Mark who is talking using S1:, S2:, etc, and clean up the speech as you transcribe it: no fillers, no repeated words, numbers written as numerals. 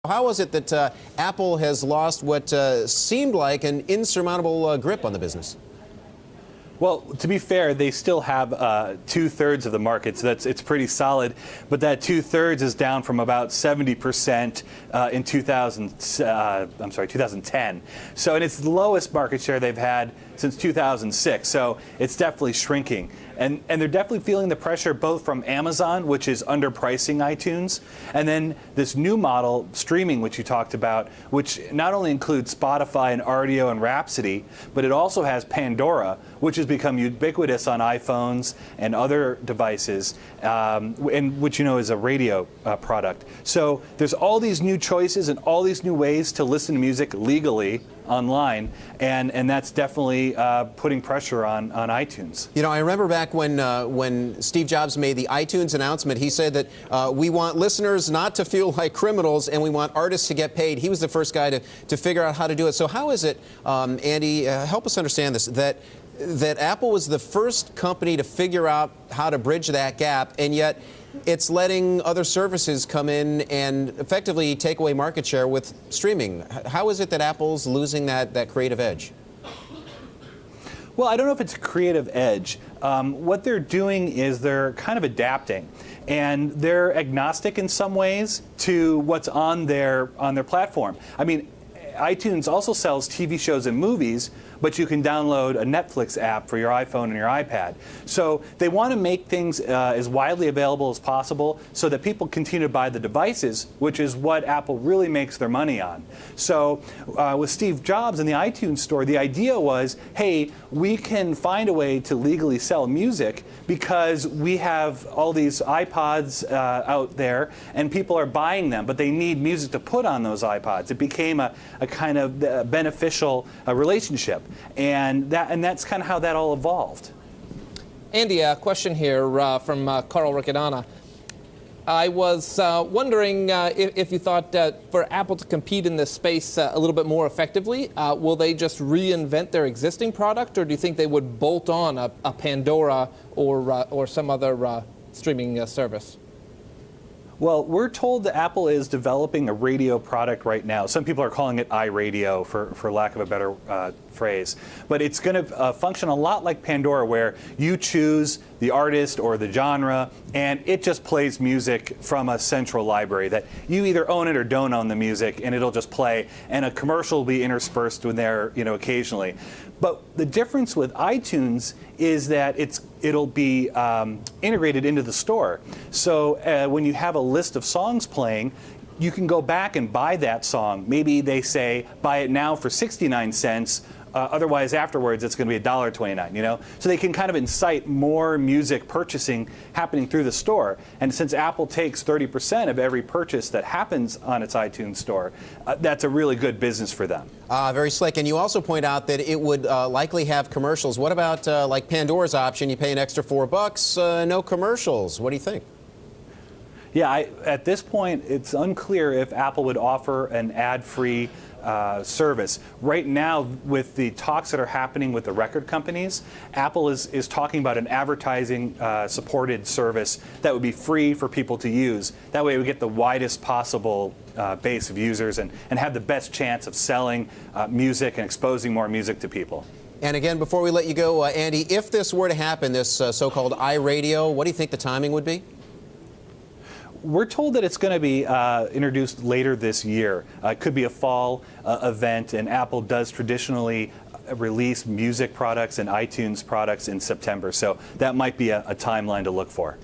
S1: how was it that Apple has lost what seemed like an insurmountable grip on the business?
S2: Well, to be fair, they still have 2/3 of the market, so it's pretty solid. But that 2/3 is down from about 70% in 2010. So, and it's the lowest market share they've had since 2006. So it's definitely shrinking. And they're definitely feeling the pressure both from Amazon, which is underpricing iTunes, and then this new model, streaming, which you talked about, which not only includes Spotify and Rdio and Rhapsody, but it also has Pandora, which has become ubiquitous on iPhones and other devices, and which is a radio product. So there's all these new choices and all these new ways to listen to music legally online, and that's definitely putting pressure on iTunes.
S1: I remember back when Steve Jobs made the iTunes announcement, he said that we want listeners not to feel like criminals and we want artists to get paid. He was the first guy to figure out how to do it. So how is it, Andy, help us understand this, that Apple was the first company to figure out how to bridge that gap, and yet it's letting other services come in and effectively take away market share with streaming? How is it that Apple's losing that creative edge?
S2: Well, I don't know if it's a creative edge. What they're doing is they're kind of adapting, and they're agnostic in some ways to what's on their platform. I mean, iTunes also sells TV shows and movies, but you can download a Netflix app for your iPhone and your iPad. So they want to make things as widely available as possible so that people continue to buy the devices, which is what Apple really makes their money on. So with Steve Jobs in the iTunes store, the idea was, hey, we can find a way to legally sell music because we have all these iPods out there and people are buying them, but they need music to put on those iPods. It became a kind of beneficial relationship. And that's kind of how that all evolved.
S3: Andy, a question here from Carl Riccadonna. I was wondering if you thought for Apple to compete in this space a little bit more effectively, will they just reinvent their existing product, or do you think they would bolt on a Pandora or some other streaming service?
S2: Well, we're told that Apple is developing a radio product right now. Some people are calling it iRadio, for lack of a better phrase. But it's going to function a lot like Pandora, where you choose the artist or the genre, and it just plays music from a central library that you either own it or don't own the music, and it'll just play. And a commercial will be interspersed in there, occasionally. But the difference with iTunes is that it'll be integrated into the store. So when you have a list of songs playing, you can go back and buy that song. Maybe they say, buy it now for 69 cents. Otherwise, afterwards, it's going to be $1.29, So they can kind of incite more music purchasing happening through the store. And since Apple takes 30% of every purchase that happens on its iTunes store, that's a really good business for them.
S1: Very slick. And you also point out that it would likely have commercials. What about like Pandora's option? You pay an extra $4, no commercials. What do you think?
S2: Yeah, at this point, it's unclear if Apple would offer an ad-free service. Right now, with the talks that are happening with the record companies, Apple is talking about an advertising supported service that would be free for people to use. That way we get the widest possible base of users and have the best chance of selling music and exposing more music to people.
S1: And again, before we let you go, Andy, if this were to happen, this so-called iRadio, what do you think the timing would be?
S2: We're told that it's going to be introduced later this year. It could be a fall event, and Apple does traditionally release music products and iTunes products in September. So that might be a timeline to look for.